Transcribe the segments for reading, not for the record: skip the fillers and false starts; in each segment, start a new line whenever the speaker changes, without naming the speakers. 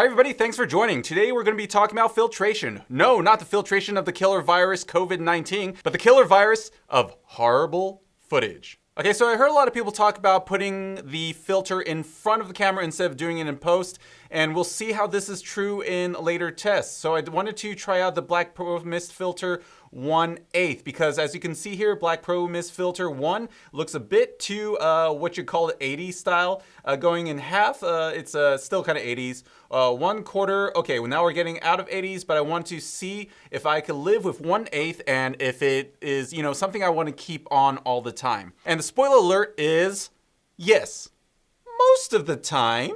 everybody, thanks for joining. Today we're going to be talking about filtration. No, not the filtration of the killer virus COVID-19, but the killer virus of horrible footage. Okay, so I heard a lot of people talk about putting the filter in front of the camera instead of doing it in post, and we'll see how this is true in later tests. So I wanted to try out the Black Pro Mist filter 1/8 because as you can see here, Black Pro Mist filter 1 looks a bit too what you call it 80s style, going in half. It's still kind of 80s. 1/4. Okay, well now we're getting out of 80s, but I want to see if I could live with 1/8 and if it is, you know, something I want to keep on all the time. And the spoiler alert is yes, most of the time.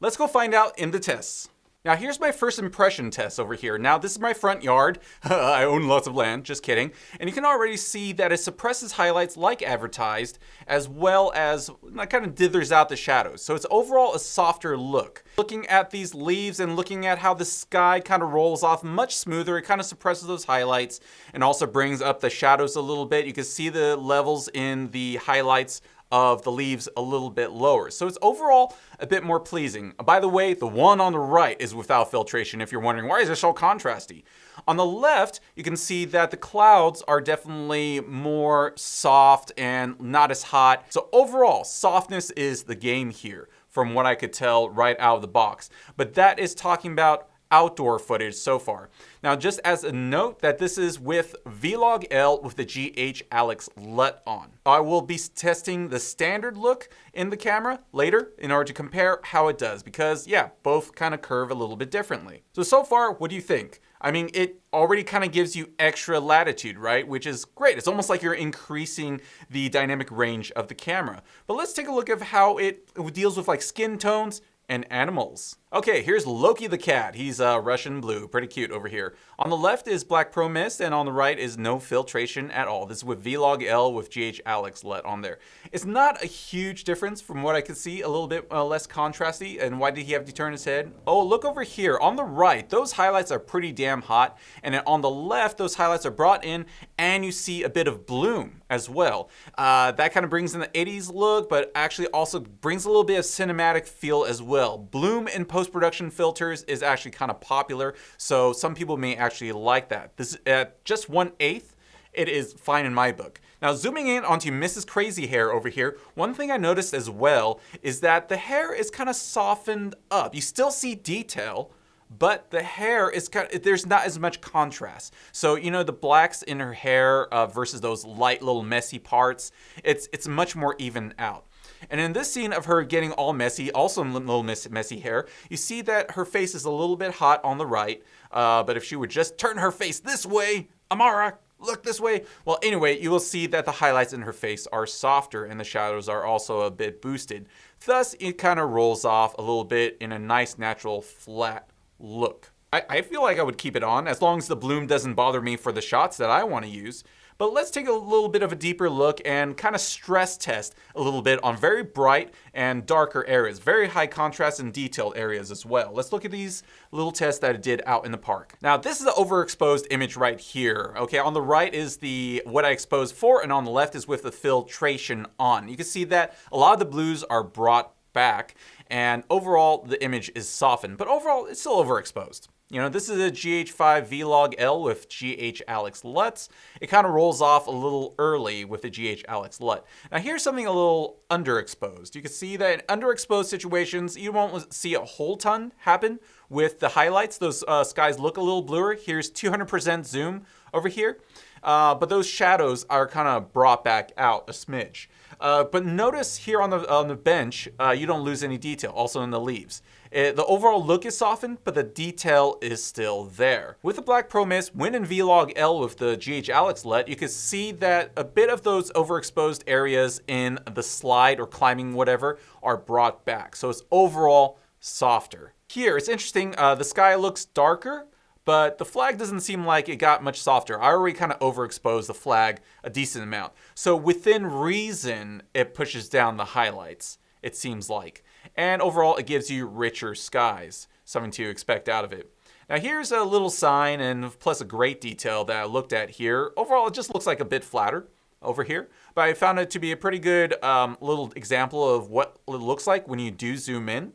Let's go find out in the tests. Now here's my first impression test over here. Now this is my front yard. I own lots of land, just kidding. And you can already see that it suppresses highlights like advertised, as well as kind of dithers out the shadows. So it's overall a softer look. Looking at these leaves and looking at how the sky kind of rolls off much smoother, it kind of suppresses those highlights and also brings up the shadows a little bit. You can see the levels in the highlights of the leaves a little bit lower. So it's overall a bit more pleasing. By the way, the one on the right is without filtration if you're wondering why is it so contrasty. On the left, you can see that the clouds are definitely more soft and not as hot. So overall, softness is the game here from what I could tell right out of the box. But that is talking about outdoor footage so far. Now, just as a note that this is with Vlog L with the GH Alex LUT on. I will be testing the standard look in the camera later in order to compare how it does because yeah, both kind of curve a little bit differently. So far, what do you think? I mean, it already kind of gives you extra latitude, right? Which is great. It's almost like you're increasing the dynamic range of the camera. But let's take a look at how it deals with like skin tones and animals. Okay, here's Loki the cat. He's Russian blue, pretty cute over here. On the left is Black Pro Mist, and on the right is no filtration at all. This is with Vlog L with GH Alex LUT on there. It's not a huge difference from what I could see, a little bit less contrasty. And why did he have to turn his head? Oh, look over here. On the right, those highlights are pretty damn hot. And then on the left, those highlights are brought in, and you see a bit of bloom as well. That kind of brings in the 80s look, but actually also brings a little bit of cinematic feel as well. Bloom in post-production filters is actually kind of popular, so some people may actually like that. This at just 1/8, it is fine in my book. Now zooming in onto Mrs. Crazy Hair over here, one thing I noticed as well is that the hair is kind of softened up. You still see detail, but the hair is kind of, there's not as much contrast. So, you know, the blacks in her hair versus those light little messy parts, it's much more even out. And in this scene of her getting all messy, also little messy hair, you see that her face is a little bit hot on the right. But if she would just turn her face this way, Amara, look this way. Well, anyway, you will see that the highlights in her face are softer and the shadows are also a bit boosted. Thus, it kind of rolls off a little bit in a nice, natural, flat look. I feel like I would keep it on as long as the bloom doesn't bother me for the shots that I want to use. But let's take a little bit of a deeper look and kind of stress test a little bit on very bright and darker areas, very high contrast and detailed areas as well. Let's look at these little tests that I did out in the park. Now, this is the overexposed image right here. Okay, on the right is the what I exposed for, and on the left is with the filtration on. You can see that a lot of the blues are brought back, and overall the image is softened, but overall it's still overexposed. You know, this is a GH5 Vlog L with GH Alex LUTs. It kind of rolls off a little early with the GH Alex LUT. Now here's something a little underexposed. You can see that in underexposed situations, you won't see a whole ton happen with the highlights. Those skies look a little bluer. Here's 200% zoom over here. But those shadows are kind of brought back out a smidge. But notice here on the bench, you don't lose any detail, also in the leaves. The overall look is softened, but the detail is still there. With the Black Pro Mist, when in Vlog L with the GH Alex LUT, you can see that a bit of those overexposed areas in the slide or climbing whatever are brought back. So it's overall softer. Here, it's interesting, the sky looks darker, but the flag doesn't seem like it got much softer. I already kind of overexposed the flag a decent amount. So within reason, it pushes down the highlights, it seems like. And overall, it gives you richer skies, something to expect out of it. Now here's a little sign and plus a great detail that I looked at here. Overall, it just looks like a bit flatter over here, but I found it to be a pretty good little example of what it looks like when you do zoom in.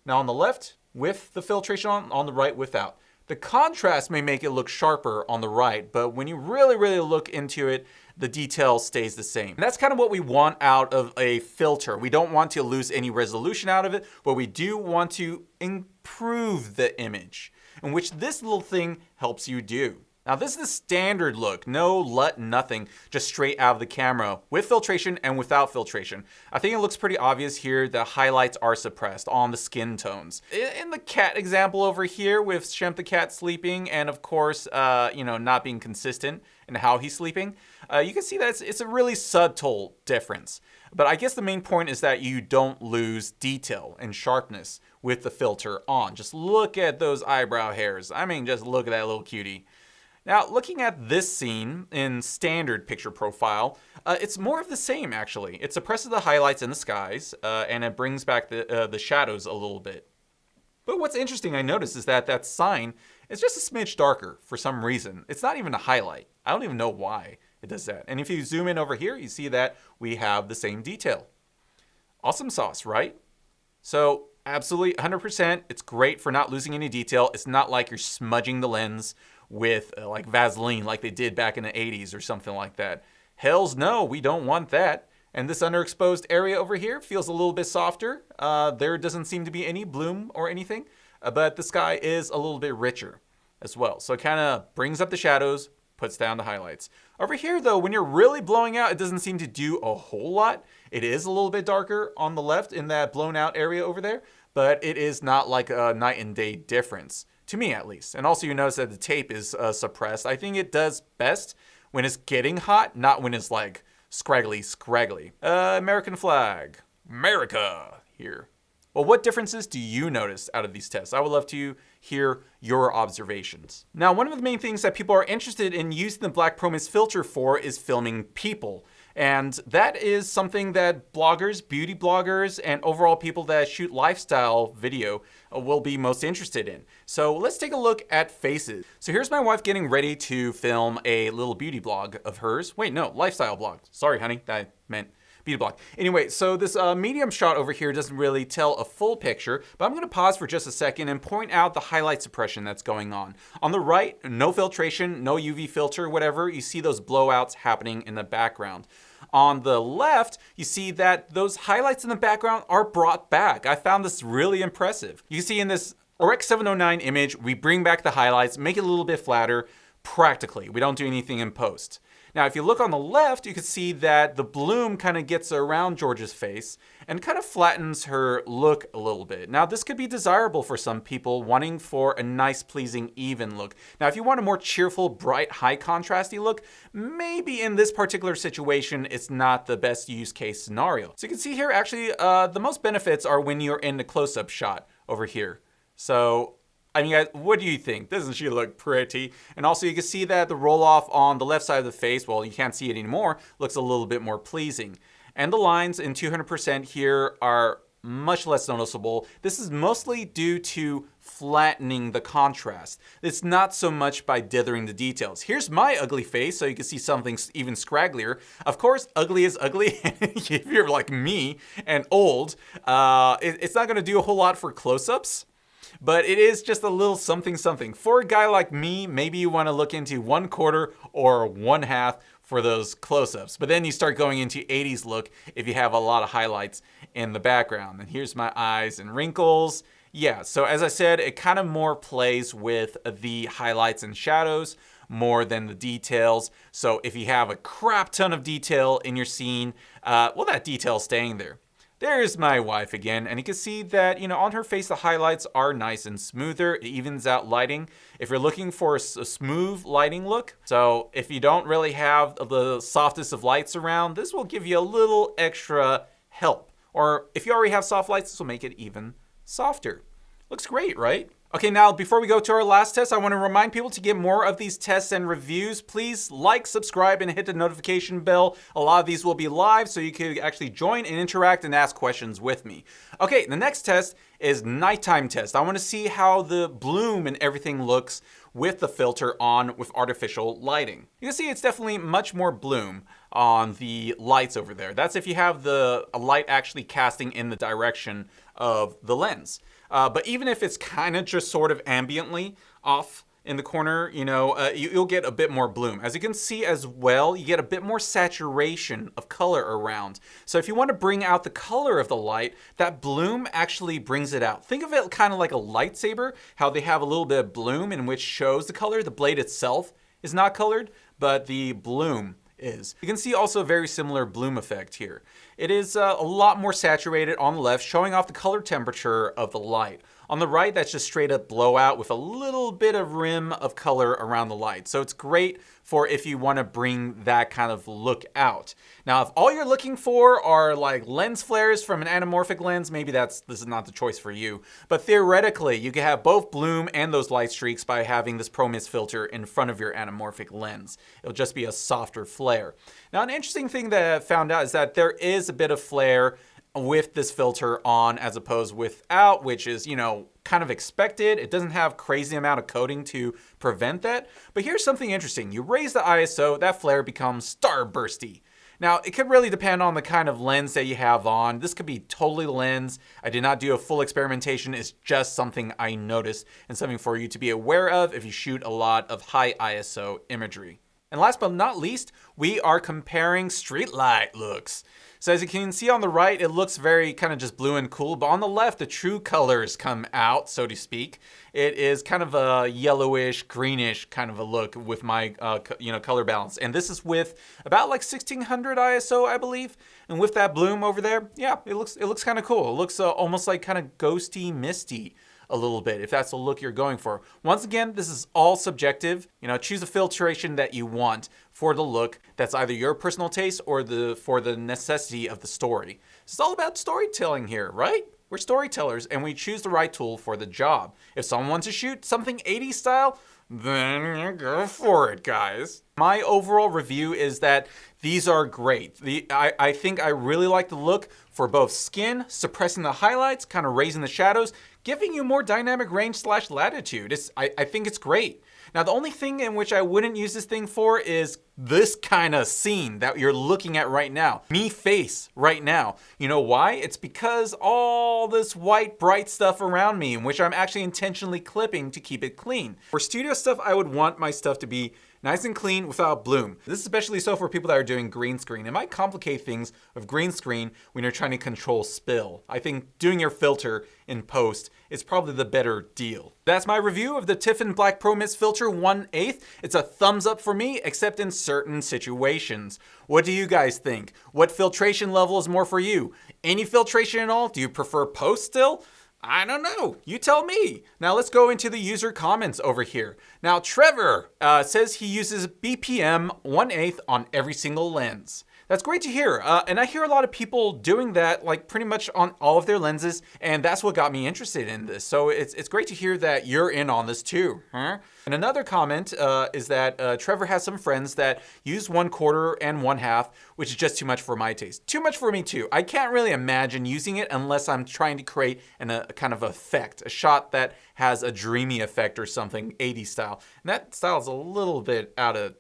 Now on the left, with the filtration on the right without. The contrast may make it look sharper on the right, but when you really look into it, the detail stays the same. And that's kind of what we want out of a filter. We don't want to lose any resolution out of it, but we do want to improve the image, in which this little thing helps you do. Now this is the standard look, no LUT, nothing, just straight out of the camera with filtration and without filtration. I think it looks pretty obvious here that highlights are suppressed on the skin tones. In the cat example over here with Shemp the cat sleeping and of course, not being consistent in how he's sleeping, you can see that it's a really subtle difference. But I guess the main point is that you don't lose detail and sharpness with the filter on. Just look at those eyebrow hairs. I mean, just look at that little cutie. Now, looking at this scene in standard picture profile, it's more of the same actually. It suppresses the highlights in the skies, and it brings back the shadows a little bit. But what's interesting I noticed is that sign is just a smidge darker for some reason. It's not even a highlight. I don't even know why it does that. And if you zoom in over here, you see that we have the same detail. Awesome sauce, right? So absolutely 100%, it's great for not losing any detail. It's not like you're smudging the lens with like Vaseline like they did back in the 80s or something like that. Hells no, we don't want that. And this underexposed area over here feels a little bit softer. There doesn't seem to be any bloom or anything, but the sky is a little bit richer as well. So it kind of brings up the shadows, puts down the highlights. Over here though, when you're really blowing out, it doesn't seem to do a whole lot. It is a little bit darker on the left in that blown out area over there, but it is not like a night and day difference. To me, at least. And also you notice that the tape is suppressed. I think it does best when it's getting hot, not when it's like scraggly. American flag. America here. Well, what differences do you notice out of these tests? I would love to hear your observations. Now, one of the main things that people are interested in using the Black Promise filter for is filming people. And that is something that bloggers, beauty bloggers, and overall people that shoot lifestyle video will be most interested in. So let's take a look at faces. So here's my wife getting ready to film a little beauty blog of hers. Wait, no, lifestyle blog. Sorry, honey, that meant beauty blog. Anyway, so this medium shot over here doesn't really tell a full picture, but I'm gonna pause for just a second and point out the highlight suppression that's going on. On the right, no filtration, no UV filter, whatever, you see those blowouts happening in the background. On the left, you see that those highlights in the background are brought back. I found this really impressive. You see in this Rec 709 image, we bring back the highlights, make it a little bit flatter practically. We don't do anything in post. Now, if you look on the left, you can see that the bloom kind of gets around George's face and kind of flattens her look a little bit. Now, this could be desirable for some people wanting for a nice, pleasing, even look. Now, if you want a more cheerful, bright, high contrasty look, maybe in this particular situation, it's not the best use case scenario. So you can see here, actually, the most benefits are when you're in the close-up shot over here. So, I mean, guys, what do you think? Doesn't she look pretty? And also you can see that the roll off on the left side of the face, well, you can't see it anymore, looks a little bit more pleasing. And the lines in 200% here are much less noticeable. This is mostly due to flattening the contrast. It's not so much by dithering the details. Here's my ugly face, so you can see something even scragglier. Of course, ugly is ugly. If you're like me and old, it's not gonna do a whole lot for close-ups. But it is just a little something. For a guy like me, maybe you want to look into 1/4 or 1/2 for those close-ups. But then you start going into 80s look if you have a lot of highlights in the background. And here's my eyes and wrinkles. Yeah, so as I said, it kind of more plays with the highlights and shadows more than the details. So if you have a crap ton of detail in your scene, well, that detail's staying there. There's my wife again, and you can see that, on her face, the highlights are nice and smoother. It evens out lighting. If you're looking for a smooth lighting look, so if you don't really have the softest of lights around, this will give you a little extra help. Or if you already have soft lights, this will make it even softer. Looks great, right? Okay, now before we go to our last test, I want to remind people to get more of these tests and reviews. Please like, subscribe, and hit the notification bell. A lot of these will be live, so you can actually join and interact and ask questions with me. Okay, the next test is nighttime test. I want to see how the bloom and everything looks with the filter on with artificial lighting. You can see it's definitely much more bloom on the lights over there. That's if you have the light actually casting in the direction of the lens. But even if it's kind of just sort of ambiently off in the corner, you'll get a bit more bloom. As you can see as well, you get a bit more saturation of color around. So if you want to bring out the color of the light, that bloom actually brings it out. Think of it kind of like a lightsaber, how they have a little bit of bloom in which shows the color. The blade itself is not colored, but the bloom is. You can see also a very similar bloom effect here. It is a lot more saturated on the left, showing off the color temperature of the light. On the right, that's just straight up blowout with a little bit of rim of color around the light. So it's great for if you want to bring that kind of look out. Now, if all you're looking for are like lens flares from an anamorphic lens, maybe this is not the choice for you. But theoretically, you can have both bloom and those light streaks by having this Pro Mist filter in front of your anamorphic lens. It'll just be a softer flare. Now, an interesting thing that I found out is that there is a bit of flare with this filter on as opposed without, which is, kind of expected. It doesn't have crazy amount of coating to prevent that. But here's something interesting. You raise the ISO, that flare becomes starbursty. Now, it could really depend on the kind of lens that you have on. This could be totally the lens. I did not do a full experimentation. It's just something I noticed and something for you to be aware of if you shoot a lot of high ISO imagery. And last but not least, we are comparing street light looks. So as you can see on the right, it looks very kind of just blue and cool, but on the left, the true colors come out, so to speak. It is kind of a yellowish, greenish kind of a look with my color balance. And this is with about like 1600 ISO, I believe. And with that bloom over there, yeah, it looks kind of cool. It looks almost like kind of ghosty, misty a little bit, if that's the look you're going for. Once again, this is all subjective. Choose a filtration that you want for the look that's either your personal taste or for the necessity of the story. It's all about storytelling here, right? We're storytellers and we choose the right tool for the job. If someone wants to shoot something 80s style, then you go for it, guys. My overall review is that these are great. I think I really like the look for both skin, suppressing the highlights, kind of raising the shadows, giving you more dynamic range / latitude. I think it's great. Now, the only thing in which I wouldn't use this thing for is this kind of scene that you're looking at right now. Me face right now. You know why? It's because all this white, bright stuff around me, in which I'm actually intentionally clipping to keep it clean. For studio stuff, I would want my stuff to be nice and clean without bloom. This is especially so for people that are doing green screen. It might complicate things with green screen when you're trying to control spill. I think doing your filter in post is probably the better deal. That's my review of the Tiffen Black Pro Mist Filter 1/8. It's a thumbs up for me, except in certain situations. What do you guys think? What filtration level is more for you? Any filtration at all? Do you prefer post still? I don't know. You tell me. Now let's go into the user comments over here. Now Trevor says he uses BPM 1/8 on every single lens. That's great to hear. And I hear a lot of people doing that, like pretty much on all of their lenses. And that's what got me interested in this. So it's great to hear that you're in on this too. Huh? And another comment is that Trevor has some friends that use 1/4 and 1/2, which is just too much for my taste. Too much for me too. I can't really imagine using it unless I'm trying to create a kind of effect, a shot that has a dreamy effect or something, 80s style. And that style is a little bit out of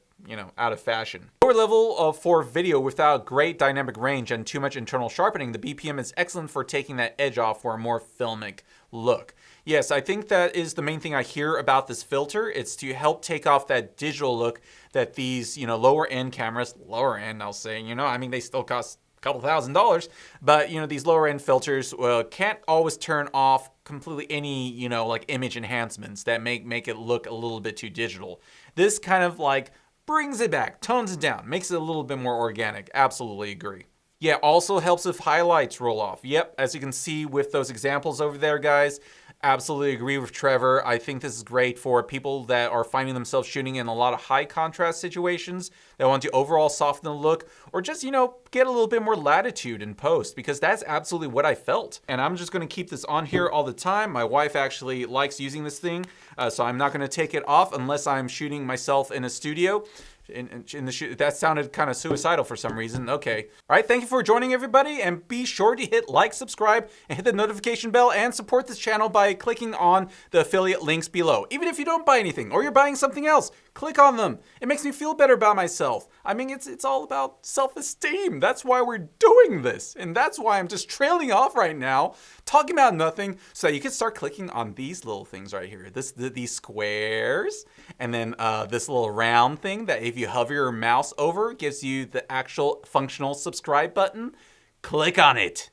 fashion. Lower level for video without great dynamic range and too much internal sharpening, the BPM is excellent for taking that edge off for a more filmic look. Yes, I think that is the main thing I hear about this filter. It's to help take off that digital look that these, lower end cameras, I'll say, they still cost a couple $1,000s, but these lower end filters can't always turn off completely any, like image enhancements that make it look a little bit too digital. This kind of like brings it back, tones it down, makes it a little bit more organic. Absolutely agree. Yeah, also helps if highlights roll off. Yep, as you can see with those examples over there, guys, absolutely agree with Trevor. I think this is great for people that are finding themselves shooting in a lot of high contrast situations that want to overall soften the look or just, get a little bit more latitude in post, because that's absolutely what I felt. And I'm just going to keep this on here all the time. My wife actually likes using this thing, so I'm not going to take it off unless I'm shooting myself in a studio. That sounded kind of suicidal for some reason. Okay. All right. Thank you for joining, everybody. And be sure to hit like, subscribe, and hit the notification bell and support this channel by clicking on the affiliate links below. Even if you don't buy anything or you're buying something else, click on them. It makes me feel better about myself. I mean, it's all about self-esteem. That's why we're doing this. And that's why I'm just trailing off right now, talking about nothing, so that you can start clicking on these little things right here. These squares, and then this little round thing that if you hover your mouse over, gives you the actual functional subscribe button. Click on it.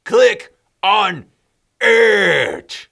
Click on it.